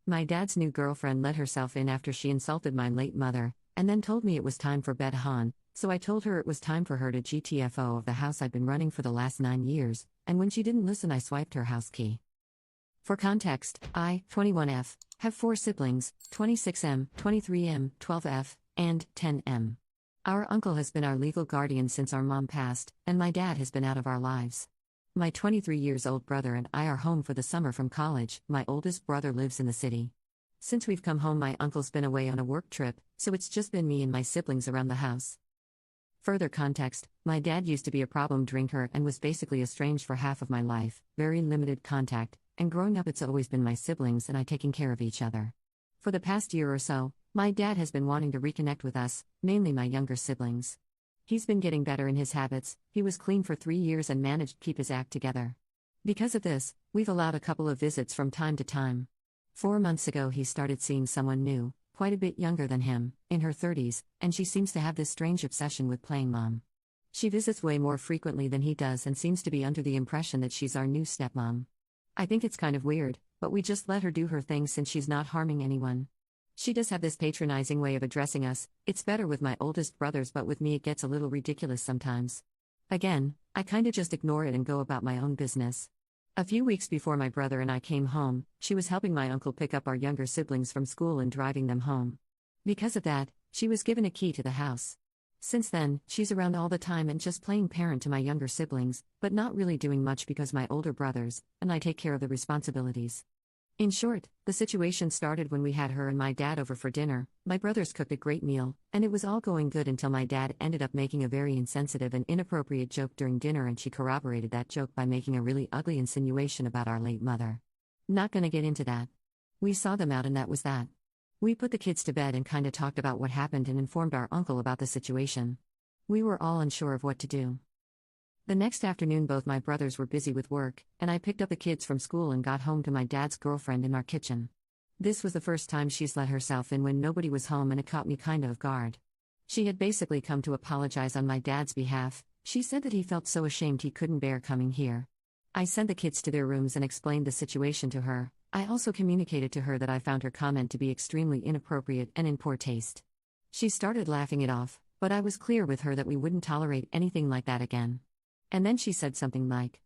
My dad's new girlfriend let herself in after she insulted my late mother, and then told me it was time for bed, Han, so I told her it was time for her to GTFO of the house I've been running for the last 9 years, and when she didn't listen, I swiped her house key. For context, I, 21F, have 4 siblings, 26M, 23M, 12F, and 10M. Our uncle has been our legal guardian since our mom passed, and my dad has been out of our lives. My 23 years old brother and I are home for the summer from college. My oldest brother lives in the city. Since we've come home, my uncle's been away on a work trip, so it's just been me and my siblings around the house. Further context, my dad used to be a problem drinker and was basically estranged for half of my life, very limited contact, and growing up it's always been my siblings and I taking care of each other. For the past year or so, my dad has been wanting to reconnect with us, mainly my younger siblings. He's been getting better in his habits. He was clean for 3 years and managed to keep his act together. Because of this, we've allowed a couple of visits from time to time. 4 months ago he started seeing someone new, quite a bit younger than him, in her 30s, and she seems to have this strange obsession with playing mom. She visits way more frequently than he does and seems to be under the impression that she's our new stepmom. I think it's kind of weird, but we just let her do her thing since she's not harming anyone. She does have this patronizing way of addressing us. It's better with my oldest brothers, but with me it gets a little ridiculous sometimes. Again, I kinda just ignore it and go about my own business. A few weeks before my brother and I came home, she was helping my uncle pick up our younger siblings from school and driving them home. Because of that, she was given a key to the house. Since then, she's around all the time and just playing parent to my younger siblings, but not really doing much because my older brothers and I take care of the responsibilities. In short, the situation started when we had her and my dad over for dinner. My brothers cooked a great meal, and it was all going good until my dad ended up making a very insensitive and inappropriate joke during dinner, and she corroborated that joke by making a really ugly insinuation about our late mother. Not gonna get into that. We saw them out and that was that. We put the kids to bed and kinda talked about what happened and informed our uncle about the situation. We were all unsure of what to do. The next afternoon both my brothers were busy with work, and I picked up the kids from school and got home to my dad's girlfriend in our kitchen. This was the first time she's let herself in when nobody was home, and it caught me kinda off guard. She had basically come to apologize on my dad's behalf. She said that he felt so ashamed he couldn't bear coming here. I sent the kids to their rooms and explained the situation to her. I also communicated to her that I found her comment to be extremely inappropriate and in poor taste. She started laughing it off, but I was clear with her that we wouldn't tolerate anything like that again. And then she said something like,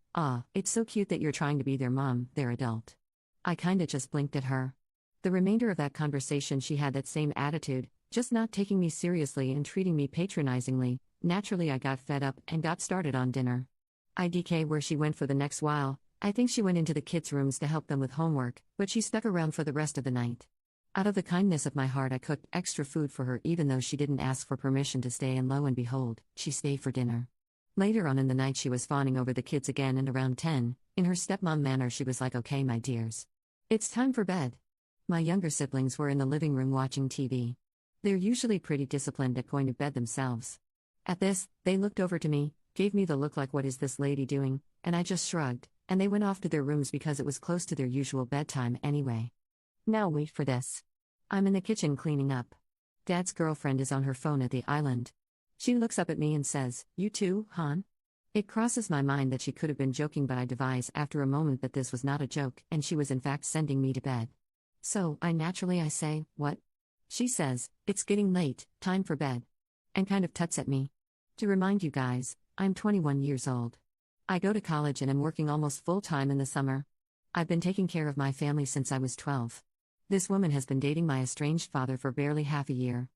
it's so cute that you're trying to be their mom, they're adult. I kinda just blinked at her. The remainder of that conversation she had that same attitude, just not taking me seriously and treating me patronizingly. Naturally I got fed up and got started on dinner. IDK where she went for the next while. I think she went into the kids' rooms to help them with homework, but she stuck around for the rest of the night. Out of the kindness of my heart I cooked extra food for her even though she didn't ask for permission to stay, and lo and behold, she stayed for dinner. Later on in the night she was fawning over the kids again, and around 10, in her stepmom manner she was like, "Okay my dears. It's time for bed." My younger siblings were in the living room watching TV. They're usually pretty disciplined at going to bed themselves. At this, they looked over to me, gave me the look like, "What is this lady doing?" and I just shrugged, and they went off to their rooms because it was close to their usual bedtime anyway. Now wait for this. I'm in the kitchen cleaning up. Dad's girlfriend is on her phone at the island. She looks up at me and says, "You too, Han?" It crosses my mind that she could have been joking, but I devise after a moment that this was not a joke and she was in fact sending me to bed. So, I say, "What?" She says, "It's getting late, time for bed." And kind of tuts at me. To remind you guys, I'm 21 years old. I go to college and am working almost full time in the summer. I've been taking care of my family since I was 12. This woman has been dating my estranged father for barely half a year.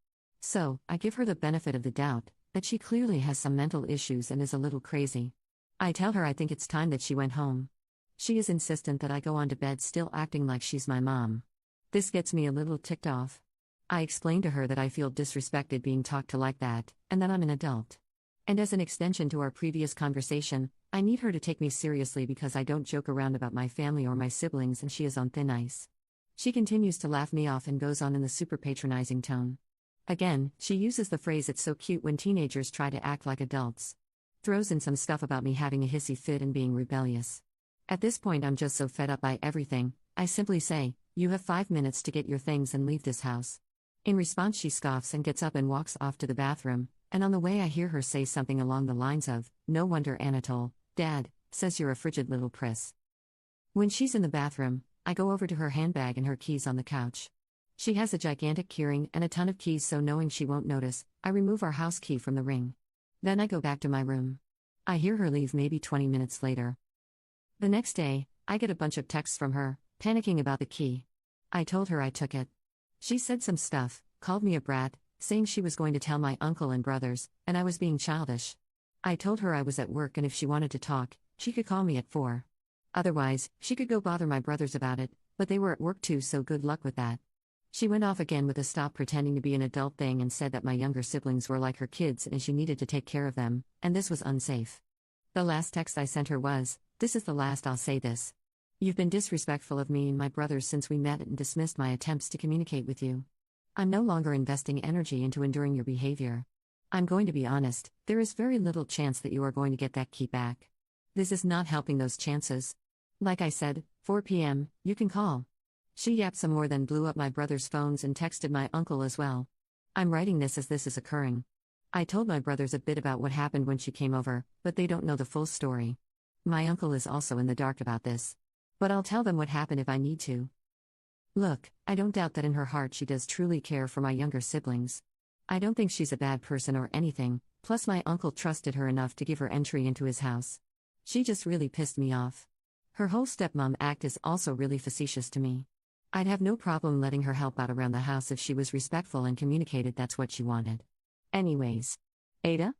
So, I give her the benefit of the doubt, that she clearly has some mental issues and is a little crazy. I tell her I think it's time that she went home. She is insistent that I go on to bed, still acting like she's my mom. This gets me a little ticked off. I explain to her that I feel disrespected being talked to like that, and that I'm an adult. And as an extension to our previous conversation, I need her to take me seriously because I don't joke around about my family or my siblings, and she is on thin ice. She continues to laugh me off and goes on in the super patronizing tone. Again, she uses the phrase "it's so cute" when teenagers try to act like adults. Throws in some stuff about me having a hissy fit and being rebellious. At this point I'm just so fed up by everything, I simply say, "You have 5 minutes to get your things and leave this house." In response she scoffs and gets up and walks off to the bathroom, and on the way I hear her say something along the lines of, "No wonder Anatole, Dad, says you're a frigid little priss." When she's in the bathroom, I go over to her handbag and her keys on the couch. She has a gigantic keyring and a ton of keys, so knowing she won't notice, I remove our house key from the ring. Then I go back to my room. I hear her leave maybe 20 minutes later. The next day, I get a bunch of texts from her, panicking about the key. I told her I took it. She said some stuff, called me a brat, saying she was going to tell my uncle and brothers, and I was being childish. I told her I was at work and if she wanted to talk, she could call me at 4. Otherwise, she could go bother my brothers about it, but they were at work too, so good luck with that. She went off again with a stop pretending to be an adult thing and said that my younger siblings were like her kids and she needed to take care of them, and this was unsafe. The last text I sent her was, "This is the last I'll say this. You've been disrespectful of me and my brothers since we met and dismissed my attempts to communicate with you. I'm no longer investing energy into enduring your behavior. I'm going to be honest, there is very little chance that you are going to get that key back. This is not helping those chances. Like I said, 4 p.m., you can call." She yapped some more, then blew up my brother's phones and texted my uncle as well. I'm writing this as this is occurring. I told my brothers a bit about what happened when she came over, but they don't know the full story. My uncle is also in the dark about this. But I'll tell them what happened if I need to. Look, I don't doubt that in her heart she does truly care for my younger siblings. I don't think she's a bad person or anything, plus my uncle trusted her enough to give her entry into his house. She just really pissed me off. Her whole stepmom act is also really facetious to me. I'd have no problem letting her help out around the house if she was respectful and communicated that's what she wanted. Anyways. Ada?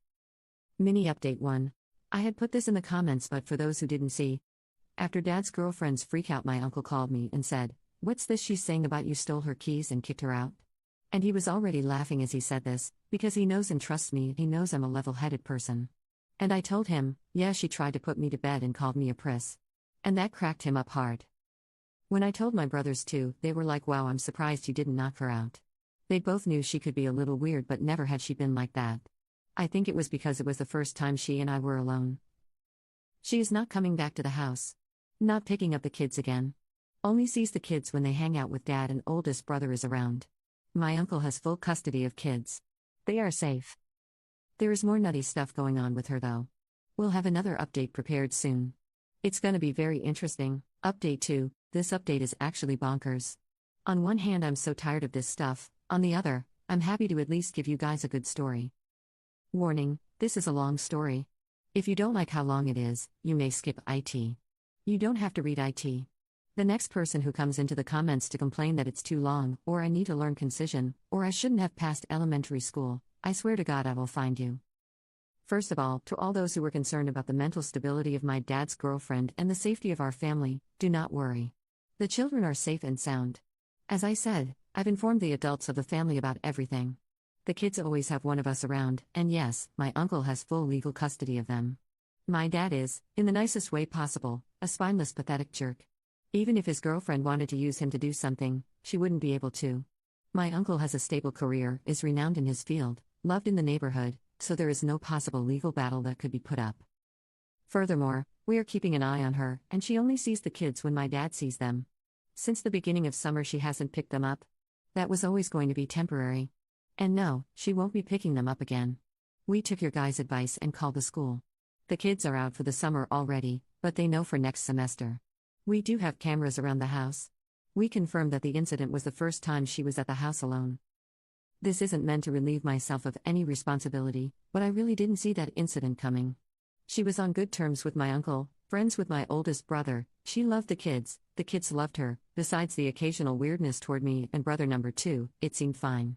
Mini update 1. I had put this in the comments, but for those who didn't see, after Dad's girlfriend's freakout, my uncle called me and said, "What's this she's saying about you stole her keys and kicked her out?" And he was already laughing as he said this, because he knows and trusts me, he knows I'm a level-headed person. And I told him, yeah, she tried to put me to bed and called me a priss. And that cracked him up hard. When I told my brothers too, they were like, wow, I'm surprised you didn't knock her out. They both knew she could be a little weird, but never had she been like that. I think it was because it was the first time she and I were alone. She is not coming back to the house. Not picking up the kids again. Only sees the kids when they hang out with Dad and oldest brother is around. My uncle has full custody of kids. They are safe. There is more nutty stuff going on with her though. We'll have another update prepared soon. It's gonna be very interesting. Update 2, this update is actually bonkers. On one hand, I'm so tired of this stuff, on the other, I'm happy to at least give you guys a good story. Warning, this is a long story. If you don't like how long it is, you may skip IT. You don't have to read IT. The next person who comes into the comments to complain that it's too long, or I need to learn concision, or I shouldn't have passed elementary school, I swear to God I will find you. First of all, to all those who were concerned about the mental stability of my dad's girlfriend and the safety of our family, do not worry. The children are safe and sound. As I said, I've informed the adults of the family about everything. The kids always have one of us around, and yes, my uncle has full legal custody of them. My dad is, in the nicest way possible, a spineless, pathetic jerk. Even if his girlfriend wanted to use him to do something, she wouldn't be able to. My uncle has a stable career, is renowned in his field, loved in the neighborhood, so there is no possible legal battle that could be put up. Furthermore, we are keeping an eye on her, and she only sees the kids when my dad sees them. Since the beginning of summer she hasn't picked them up. That was always going to be temporary. And no, she won't be picking them up again. We took your guys' advice and called the school. The kids are out for the summer already, but they know for next semester. We do have cameras around the house. We confirmed that the incident was the first time she was at the house alone. This isn't meant to relieve myself of any responsibility, but I really didn't see that incident coming. She was on good terms with my uncle, friends with my oldest brother, she loved the kids loved her, besides the occasional weirdness toward me and brother number 2, it seemed fine.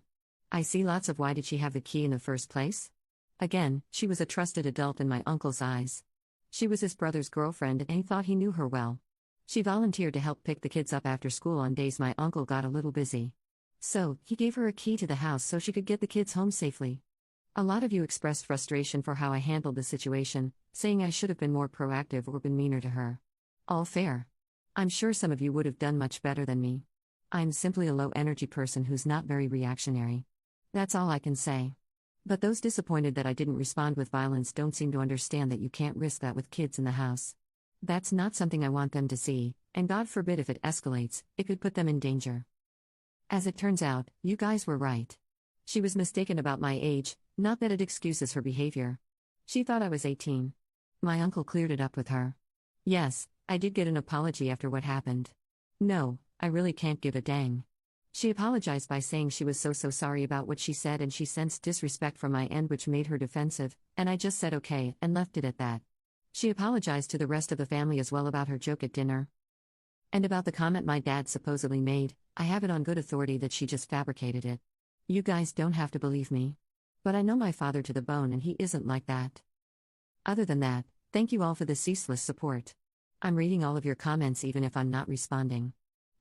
I see lots of why did she have the key in the first place? Again, she was a trusted adult in my uncle's eyes. She was his brother's girlfriend and he thought he knew her well. She volunteered to help pick the kids up after school on days my uncle got a little busy. So, he gave her a key to the house so she could get the kids home safely. A lot of you expressed frustration for how I handled the situation, saying I should have been more proactive or been meaner to her. All fair. I'm sure some of you would have done much better than me. I'm simply a low-energy person who's not very reactionary. That's all I can say. But those disappointed that I didn't respond with violence don't seem to understand that you can't risk that with kids in the house. That's not something I want them to see, and God forbid if it escalates, it could put them in danger. As it turns out, you guys were right. She was mistaken about my age, not that it excuses her behavior. She thought I was 18. My uncle cleared it up with her. Yes, I did get an apology after what happened. No, I really can't give a dang. She apologized by saying she was so sorry about what she said and she sensed disrespect from my end, which made her defensive, and I just said okay and left it at that. She apologized to the rest of the family as well about her joke at dinner. And about the comment my dad supposedly made, I have it on good authority that she just fabricated it. You guys don't have to believe me. But I know my father to the bone and he isn't like that. Other than that, thank you all for the ceaseless support. I'm reading all of your comments even if I'm not responding.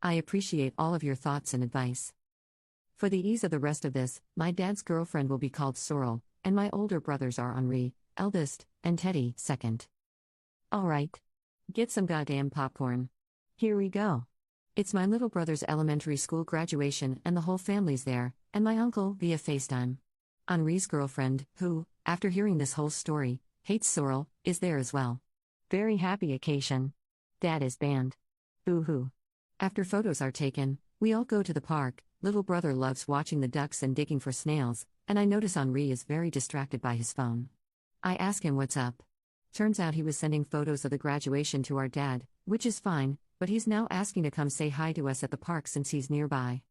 I appreciate all of your thoughts and advice. For the ease of the rest of this, my dad's girlfriend will be called Sorrel, and my older brothers are Henri, eldest, and Teddy, second. Alright. Get some goddamn popcorn. Here we go. It's my little brother's elementary school graduation and the whole family's there, and my uncle via FaceTime. Henri's girlfriend, who, after hearing this whole story, hates Sorrel, is there as well. Very happy occasion. Dad is banned. Boo-hoo. After photos are taken, we all go to the park. Little brother loves watching the ducks and digging for snails, and I notice Henri is very distracted by his phone. I ask him what's up. Turns out he was sending photos of the graduation to our dad, which is fine, but he's now asking to come say hi to us at the park since he's nearby.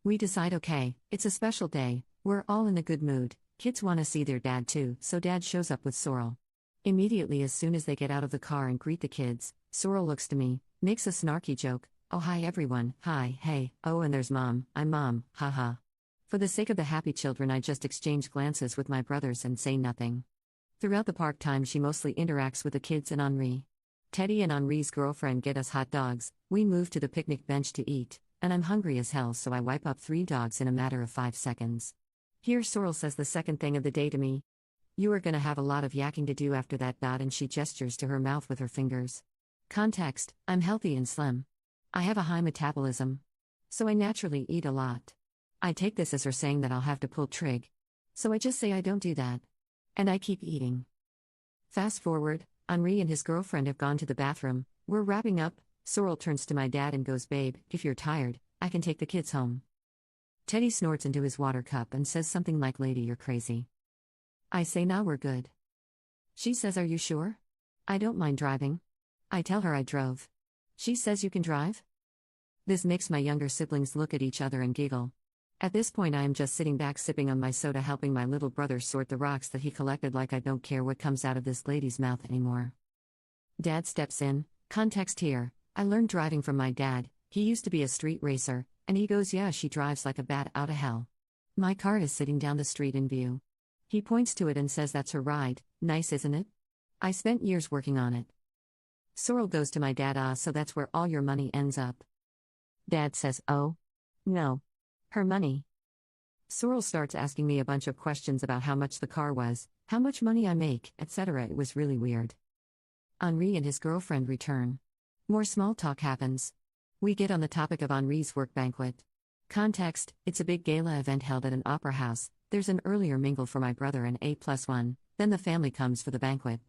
We decide okay, it's a special day, we're all in a good mood, kids want to see their dad too, so dad shows up with Sorrel. Immediately as soon as they get out of the car and greet the kids, Sorrel looks to me, makes a snarky joke, oh hi everyone, hi, hey, oh and there's mom, I'm mom, haha. For the sake of the happy children I just exchange glances with my brothers and say nothing. Throughout the park time she mostly interacts with the kids and Henri. Teddy and Henri's girlfriend get us hot dogs, we move to the picnic bench to eat, and I'm hungry as hell so I wipe up 3 dogs in a matter of 5 seconds. Here Sorrel says the second thing of the day to me. You are gonna have a lot of yakking to do after that dot, and she gestures to her mouth with her fingers. Context, I'm healthy and slim. I have a high metabolism. So I naturally eat a lot. I take this as her saying that I'll have to pull trig. So I just say I don't do that. And I keep eating. Fast forward, Henri and his girlfriend have gone to the bathroom, we're wrapping up, Sorrel turns to my dad and goes, babe, if you're tired, I can take the kids home. Teddy snorts into his water cup and says something like, lady, you're crazy. I say, nah, we're good. She says, are you sure? I don't mind driving. I tell her I drove. She says, you can drive? This makes my younger siblings look at each other and giggle. At this point I am just sitting back sipping on my soda, helping my little brother sort the rocks that he collected, like I don't care what comes out of this lady's mouth anymore. Dad steps in, context here, I learned driving from my dad, he used to be a street racer, and he goes, yeah, she drives like a bat out of hell. My car is sitting down the street in view. He points to it and says, that's her ride, nice isn't it? I spent years working on it. Sorrel goes to my dad, so that's where all your money ends up. Dad says, oh? No. Her money. Sorrel starts asking me a bunch of questions about how much the car was, how much money I make, etc. It was really weird. Henri and his girlfriend return. More small talk happens. We get on the topic of Henri's work banquet. Context, it's a big gala event held at an opera house, there's an earlier mingle for my brother and A+1, then the family comes for the banquet.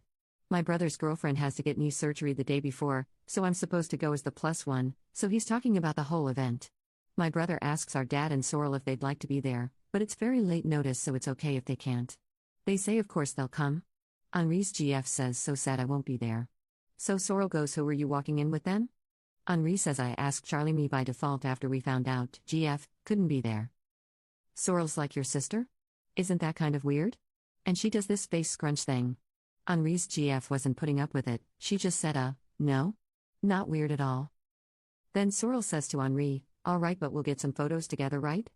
My brother's girlfriend has to get knee surgery the day before, so I'm supposed to go as the +1, so he's talking about the whole event. My brother asks our dad and Sorrel if they'd like to be there, but it's very late notice so it's okay if they can't. They say of course they'll come. Henri's GF says, so sad I won't be there. So Sorrel goes, who were you walking in with then? Henri says, I asked Charlie, me by default after we found out GF couldn't be there. Sorrel's like, your sister? Isn't that kind of weird? And she does this face scrunch thing. Henri's GF wasn't putting up with it, she just said, no? Not weird at all. Then Sorrel says to Henri, alright, but we'll get some photos together, right?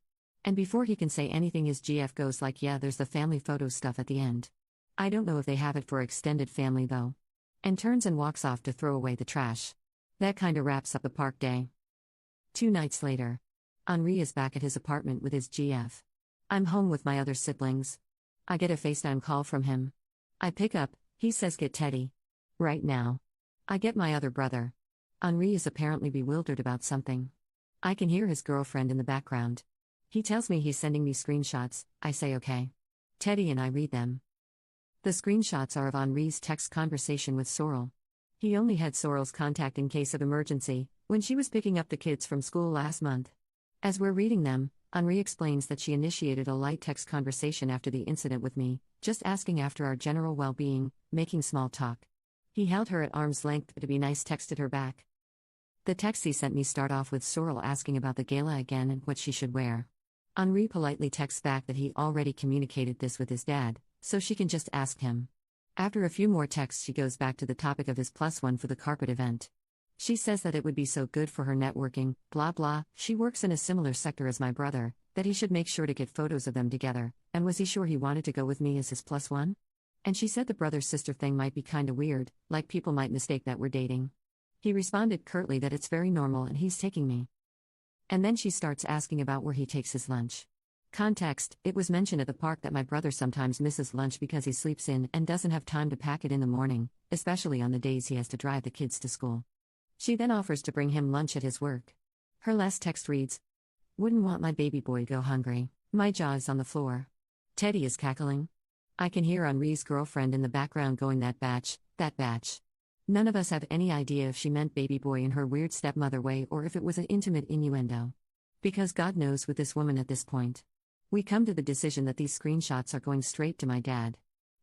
And before he can say anything his GF goes like, yeah, there's the family photo stuff at the end. I don't know if they have it for extended family though. And turns and walks off to throw away the trash. That kinda wraps up the park day. 2 nights later. Henri is back at his apartment with his GF. I'm home with my other siblings. I get a FaceTime call from him. I pick up, he says, get Teddy. Right now. I get my other brother. Henri is apparently bewildered about something. I can hear his girlfriend in the background. He tells me he's sending me screenshots, I say okay. Teddy and I read them. The screenshots are of Henri's text conversation with Sorrel. He only had Sorrel's contact in case of emergency, when she was picking up the kids from school last month. As we're reading them, Henri explains that she initiated a light text conversation after the incident with me, just asking after our general well-being, making small talk. He held her at arm's length, but to be nice texted her back. The texts he sent me start off with Sorrel asking about the gala again and what she should wear. Henri politely texts back that he already communicated this with his dad, so she can just ask him. After a few more texts, she goes back to the topic of his +1 for the carpet event. She says that it would be so good for her networking, blah blah, she works in a similar sector as my brother, that he should make sure to get photos of them together, and was he sure he wanted to go with me as his +1? And she said the brother-sister thing might be kinda weird, like people might mistake that we're dating. He responded curtly that it's very normal and he's taking me. And then she starts asking about where he takes his lunch. Context: it was mentioned at the park that my brother sometimes misses lunch because he sleeps in and doesn't have time to pack it in the morning, especially on the days he has to drive the kids to school. She then offers to bring him lunch at his work. Her last text reads, "Wouldn't want my baby boy go hungry." My jaw is on the floor. Teddy is cackling. I can hear Henri's girlfriend in the background going, that batch. None of us have any idea if she meant baby boy in her weird stepmother way or if it was an intimate innuendo. Because God knows with this woman at this point. We come to the decision that these screenshots are going straight to my dad.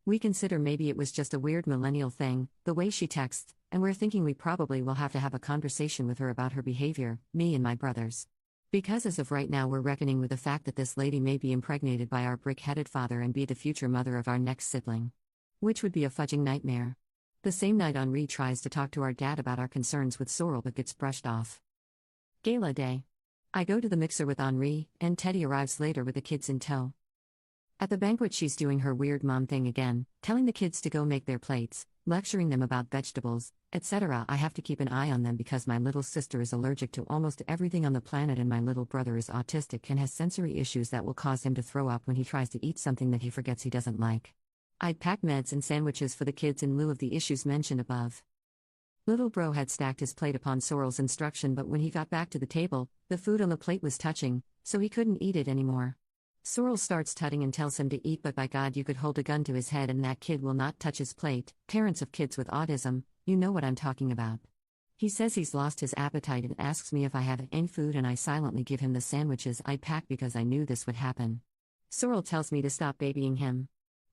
We consider maybe it was just a weird millennial thing, the way she texts, and we're thinking we probably will have to have a conversation with her about her behavior, me and my brothers. Because as of right now we're reckoning with the fact that this lady may be impregnated by our brick-headed father and be the future mother of our next sibling. Which would be a fudging nightmare. The same night Henri tries to talk to our dad about our concerns with Sorrel but gets brushed off. Gala day. I go to the mixer with Henri, and Teddy arrives later with the kids in tow. At the banquet she's doing her weird mom thing again, telling the kids to go make their plates, lecturing them about vegetables, etc. I have to keep an eye on them because my little sister is allergic to almost everything on the planet and my little brother is autistic and has sensory issues that will cause him to throw up when he tries to eat something that he forgets he doesn't like. I'd pack meds and sandwiches for the kids in lieu of the issues mentioned above. Little bro had stacked his plate upon Sorrel's instruction, but when he got back to the table, the food on the plate was touching, so he couldn't eat it anymore. Sorrel starts tutting and tells him to eat, but by God you could hold a gun to his head and that kid will not touch his plate. Parents of kids with autism, you know what I'm talking about. He says he's lost his appetite and asks me if I have any food, and I silently give him the sandwiches I packed because I knew this would happen. Sorrel tells me to stop babying him.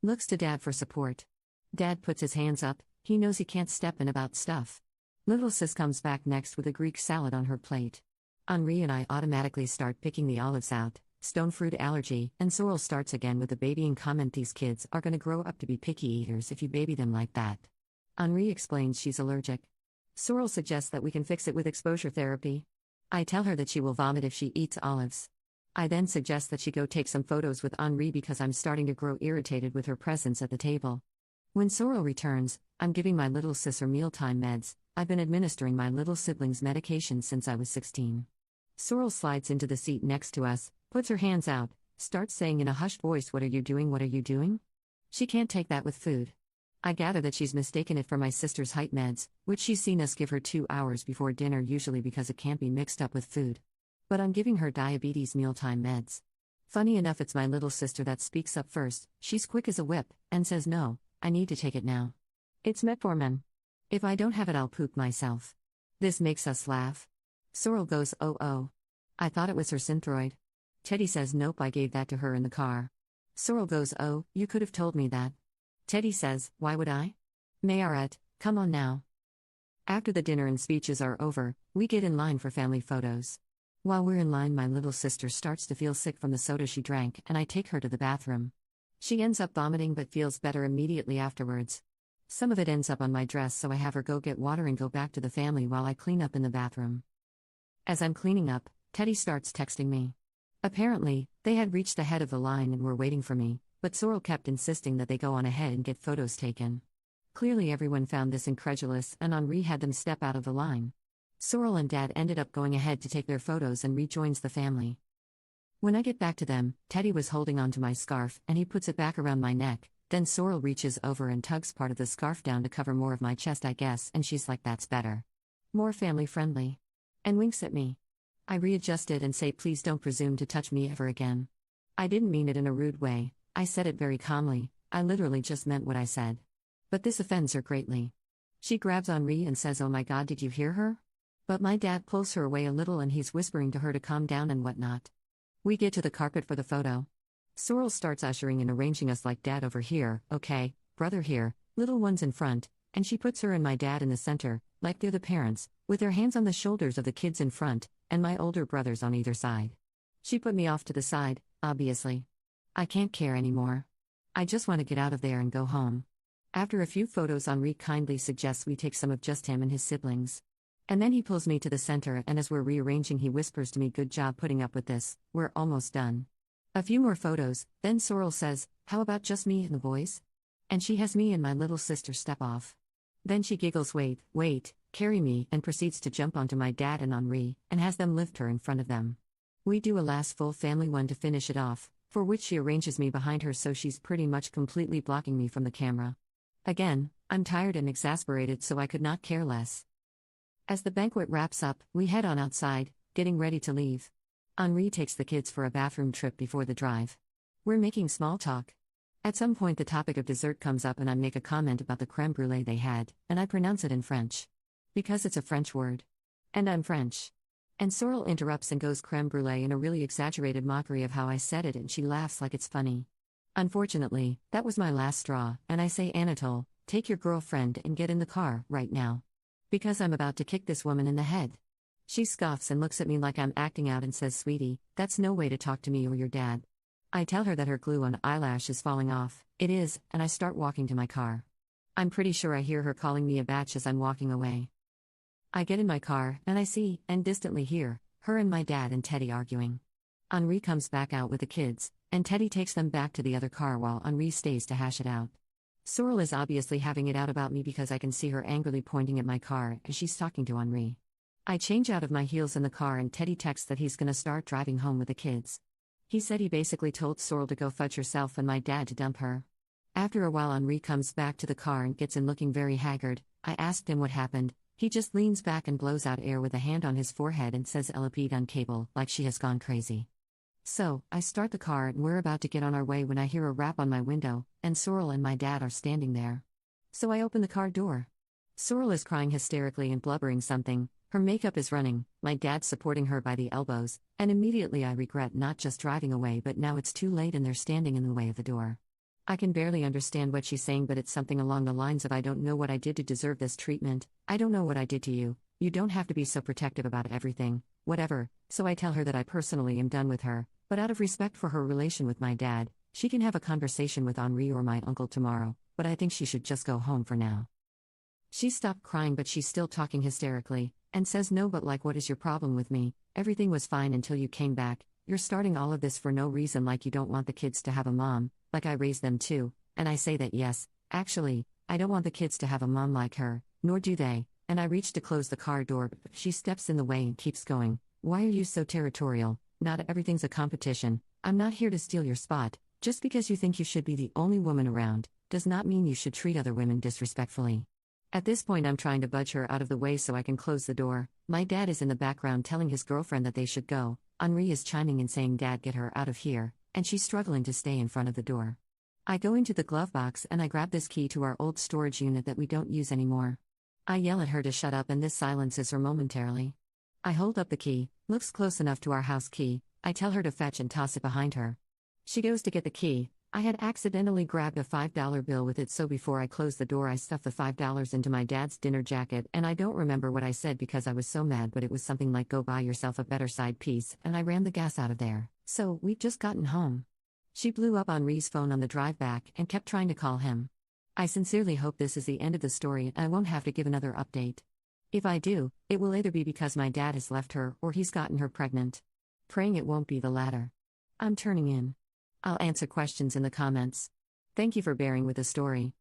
Looks to Dad for support. Dad puts his hands up, he knows he can't step in about stuff. Little sis comes back next with a Greek salad on her plate. Henri and I automatically start picking the olives out. Stone fruit allergy, and Sorrel starts again with the babying comment. These kids are gonna grow up to be picky eaters if you baby them like that. Henri explains she's allergic. Sorrel suggests that we can fix it with exposure therapy. I tell her that she will vomit if she eats olives. I then suggest that she go take some photos with Henri because I'm starting to grow irritated with her presence at the table. When Sorrel returns, I'm giving my little sis her mealtime meds. I've been administering my little sibling's medication since I was 16. Sorrel slides into the seat next to us, puts her hands out, starts saying in a hushed voice, "What are you doing? What are you doing?" She can't take that with food. I gather that she's mistaken it for my sister's height meds, which she's seen us give her 2 hours before dinner, usually because it can't be mixed up with food. But I'm giving her diabetes mealtime meds. Funny enough, it's my little sister that speaks up first. She's quick as a whip, and says, "No, I need to take it now. It's metformin. If I don't have it, I'll poop myself." This makes us laugh. Sorrel goes, "Oh. I thought it was her Synthroid." Teddy says, "Nope, I gave that to her in the car." Sorrel goes, "Oh, you could have told me that." Teddy says, "Why would I?" Mayoret, come on now. After the dinner and speeches are over, we get in line for family photos. While we're in line, my little sister starts to feel sick from the soda she drank, and I take her to the bathroom. She ends up vomiting but feels better immediately afterwards. Some of it ends up on my dress, so I have her go get water and go back to the family while I clean up in the bathroom. As I'm cleaning up, Teddy starts texting me. Apparently, they had reached the head of the line and were waiting for me, but Sorrel kept insisting that they go on ahead and get photos taken. Clearly everyone found this incredulous, and Henri had them step out of the line. Sorrel and Dad ended up going ahead to take their photos and rejoins the family. When I get back to them, Teddy was holding onto my scarf and he puts it back around my neck. Then Sorrel reaches over and tugs part of the scarf down to cover more of my chest, I guess, and she's like, "That's better. More family friendly." And winks at me. I readjust it and say, "Please don't presume to touch me ever again." I didn't mean it in a rude way, I said it very calmly, I literally just meant what I said. But this offends her greatly. She grabs Henri and says, "Oh my God, did you hear her?" But my dad pulls her away a little and he's whispering to her to calm down and whatnot. We get to the carpet for the photo. Sorrel starts ushering and arranging us like dad over here, okay, brother here, little ones in front, and she puts her and my dad in the center, like they're the parents, with their hands on the shoulders of the kids in front, and my older brothers on either side. She put me off to the side, obviously. I can't care anymore. I just want to get out of there and go home. After a few photos, Henri kindly suggests we take some of just him and his siblings. And then he pulls me to the center, and as we're rearranging, he whispers to me, "Good job putting up with this, we're almost done." A few more photos, then Sorrel says, "How about just me and the boys?" And she has me and my little sister step off. Then she giggles, wait, carry me, and proceeds to jump onto my dad and Henri, and has them lift her in front of them. We do a last full family one to finish it off, for which she arranges me behind her so she's pretty much completely blocking me from the camera. Again, I'm tired and exasperated, so I could not care less. As the banquet wraps up, we head on outside, getting ready to leave. Henri takes the kids for a bathroom trip before the drive. We're making small talk. At some point the topic of dessert comes up and I make a comment about the crème brûlée they had, and I pronounce it in French. Because it's a French word. And I'm French. And Sorrel interrupts and goes crème brûlée in a really exaggerated mockery of how I said it, and she laughs like it's funny. Unfortunately, that was my last straw, and I say, "Anatole, take your girlfriend and get in the car, right now. Because I'm about to kick this woman in the head." She scoffs and looks at me like I'm acting out and says, "Sweetie, that's no way to talk to me or your dad." I tell her that her glue on eyelash is falling off. It is, and I start walking to my car. I'm pretty sure I hear her calling me a batch as I'm walking away. I get in my car, and I see, and distantly hear, her and my dad and Teddy arguing. Henri comes back out with the kids, and Teddy takes them back to the other car while Henri stays to hash it out. Sorrel is obviously having it out about me because I can see her angrily pointing at my car as she's talking to Henri. I change out of my heels in the car, and Teddy texts that he's gonna start driving home with the kids. He said he basically told Sorrel to go fudge herself and my dad to dump her. After a while, Henri comes back to the car and gets in looking very haggard. I asked him what happened. He just leans back and blows out air with a hand on his forehead and says, "Elle a pété un câble," like she has gone crazy. So, I start the car and we're about to get on our way when I hear a rap on my window, and Sorrel and my dad are standing there. So I open the car door. Sorrel is crying hysterically and blubbering something. Her makeup is running, my dad supporting her by the elbows, and immediately I regret not just driving away, but now it's too late and they're standing in the way of the door. I can barely understand what she's saying, but it's something along the lines of, "I don't know what I did to deserve this treatment, I don't know what I did to you, you don't have to be so protective about everything, whatever." So I tell her that I personally am done with her, but out of respect for her relation with my dad, she can have a conversation with Henri or my uncle tomorrow, but I think she should just go home for now. She stopped crying, but she's still talking hysterically, and says, "No, but like, what is your problem with me? Everything was fine until you came back. You're starting all of this for no reason, like you don't want the kids to have a mom, like I raised them too." And I say that yes, actually, I don't want the kids to have a mom like her, nor do they, and I reach to close the car door, but she steps in the way and keeps going. "Why are you so territorial? Not everything's a competition. I'm not here to steal your spot. Just because you think you should be the only woman around, does not mean you should treat other women disrespectfully." At this point, I'm trying to budge her out of the way so I can close the door. My dad is in the background telling his girlfriend that they should go. Henri is chiming in saying, "Dad, get her out of here," and she's struggling to stay in front of the door. I go into the glove box and I grab this key to our old storage unit that we don't use anymore. I yell at her to shut up, and this silences her momentarily. I hold up the key, looks close enough to our house key. I tell her to fetch and toss it behind her. She goes to get the key. I had accidentally grabbed a $5 bill with it, so before I closed the door I stuffed the $5 into my dad's dinner jacket, and I don't remember what I said because I was so mad, but it was something like, "Go buy yourself a better side piece," and I ran the gas out of there. So, we've just gotten home. She blew up Henri's phone on the drive back and kept trying to call him. I sincerely hope this is the end of the story and I won't have to give another update. If I do, it will either be because my dad has left her or he's gotten her pregnant. Praying it won't be the latter. I'm turning in. I'll answer questions in the comments. Thank you for bearing with the story.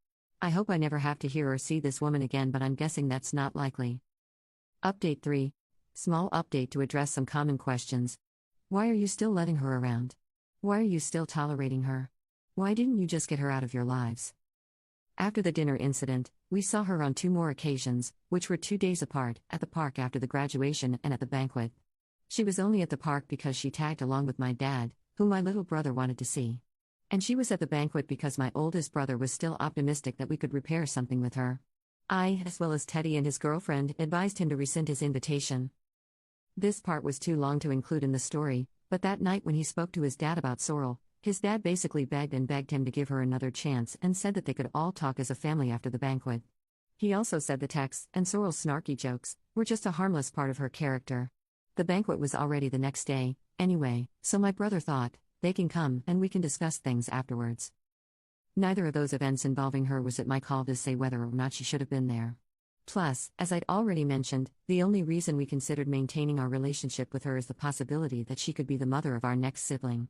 I hope I never have to hear or see this woman again, but I'm guessing that's not likely. Update 3. Small update to address some common questions. Why are you still letting her around? Why are you still tolerating her? Why didn't you just get her out of your lives? After the dinner incident, we saw her on 2 more occasions, which were 2 days apart, at the park after the graduation and at the banquet. She was only at the park because she tagged along with my dad, whom my little brother wanted to see. And she was at the banquet because my oldest brother was still optimistic that we could repair something with her. I, as well as Teddy and his girlfriend, advised him to rescind his invitation. This part was too long to include in the story, but that night when he spoke to his dad about Sorrel, his dad basically begged and begged him to give her another chance and said that they could all talk as a family after the banquet. He also said the texts and Sorrel's snarky jokes were just a harmless part of her character. The banquet was already the next day, anyway, so my brother thought, they can come and we can discuss things afterwards. Neither of those events involving her was at my call to say whether or not she should have been there. Plus, as I'd already mentioned, the only reason we considered maintaining our relationship with her is the possibility that she could be the mother of our next sibling.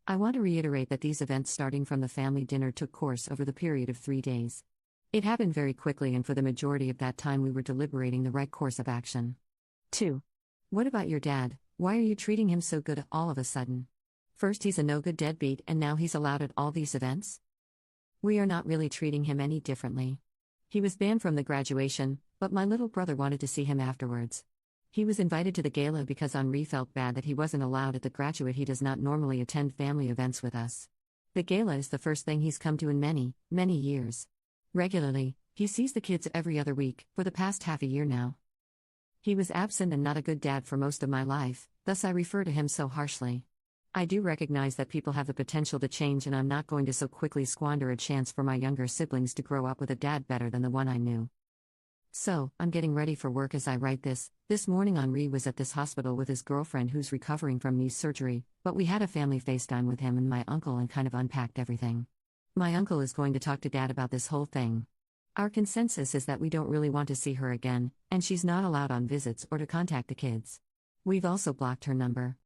I want to reiterate that these events starting from the family dinner took course over the period of 3 days. It happened very quickly, and for the majority of that time we were deliberating the right course of action. 2. What about your dad? Why are you treating him so good all of a sudden? First he's a no-good deadbeat and now he's allowed at all these events? We are not really treating him any differently. He was banned from the graduation, but my little brother wanted to see him afterwards. He was invited to the gala because Henri felt bad that he wasn't allowed at the graduate. He does not normally attend family events with us. The gala is the first thing he's come to in many, many years. Regularly, he sees the kids every other week, for the past half a year now. He was absent and not a good dad for most of my life, thus I refer to him so harshly. I do recognize that people have the potential to change, and I'm not going to so quickly squander a chance for my younger siblings to grow up with a dad better than the one I knew. So, I'm getting ready for work as I write this. This morning Henri was at this hospital with his girlfriend who's recovering from knee surgery, but we had a family FaceTime with him and my uncle and kind of unpacked everything. My uncle is going to talk to Dad about this whole thing. Our consensus is that we don't really want to see her again, and she's not allowed on visits or to contact the kids. We've also blocked her number.